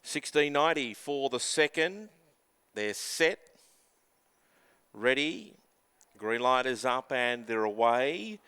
1690 for the second. They're set, ready. Green light is up and they're away.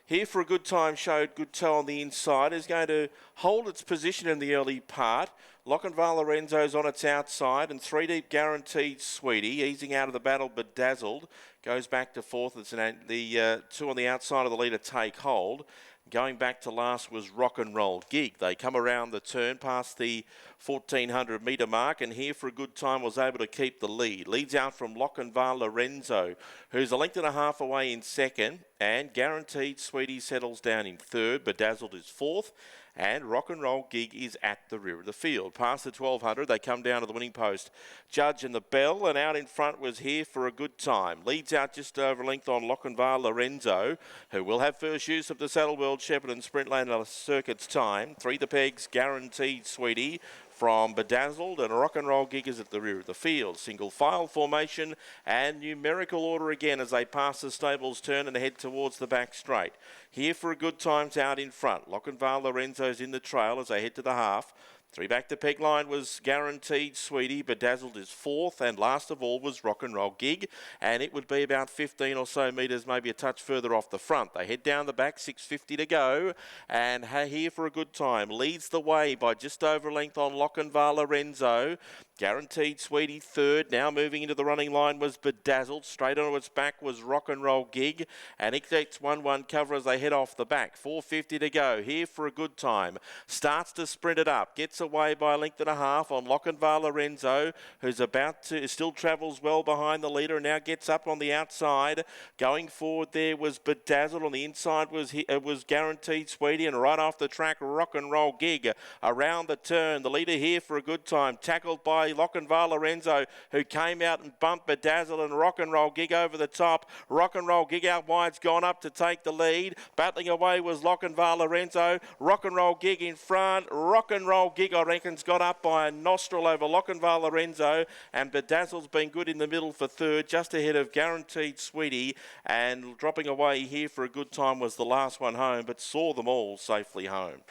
Here for a good time showed Good Toe on the inside. Is going to hold its position in the early part. Lochinvar Lorenzo's on its outside, and 3 deep Guaranteed Sweetie easing out of the battle. Bedazzled goes back to fourth. It's the two on the outside of the leader take hold. Going back to last was Rock and Roll Gig. They come around the turn past the 1400 metre mark, and Here for a Good Time was able to keep the lead. Leads out from Lochinvar Lorenzo, who's a length and a half away in second, and Guaranteed Sweetie settles down in third. Bedazzled is fourth, and Rock and Roll Gig is at the rear of the field. Past the 1200, they come down to the winning post. Judge and the Bell, and out in front was Here for a Good Time. Leads out just over a length on Lochinvar Lorenzo, who will have first use of the Saddle World Shepherd and Sprintland at a circuit's time. 3 the pegs, Guaranteed Sweetie from Bedazzled, and Rock and Roll Gig is at the rear of the field. Single file formation and numerical order again as they pass the stables turn and head towards the back straight. Here for a Good Time's out in front. Lochinvar Lorenzo's in the trail as they head to the half. 3 back to peg line was Guaranteed Sweetie. Bedazzled is fourth, and last of all was Rock and Roll Gig, and it would be about 15 or so metres, maybe a touch further off the front. They head down the back, 6:50 to go, and Here for a Good Time leads the way by just over a length on Lochinvar Lorenzo. Guaranteed Sweetie third. Now moving into the running line was Bedazzled. Straight onto its back was Rock and Roll Gig, and it gets 1-1 cover as they head off the back. 4:50 to go. Here for a Good Time starts to sprint it up. Gets away by a length and a half on Lochinvar Lorenzo, who's still travels well behind the leader and now gets up on the outside. Going forward there was Bedazzled. On the inside was Guaranteed Sweetie, and right off the track Rock and Roll Gig. Around the turn, the leader Here for a Good Time, tackled by Lochinvar Lorenzo, who came out and bumped Bedazzled, and Rock and Roll Gig over the top. Rock and Roll Gig out wide's gone up to take the lead. Battling away was Lochinvar Lorenzo. Rock and Roll Gig in front. Rock and Roll Gig, I reckon's got up by a nostril over Lochinvar Lorenzo, and Bedazzled's been good in the middle for third, just ahead of Guaranteed Sweetie, and dropping away Here for a Good Time was the last one home, but saw them all safely home.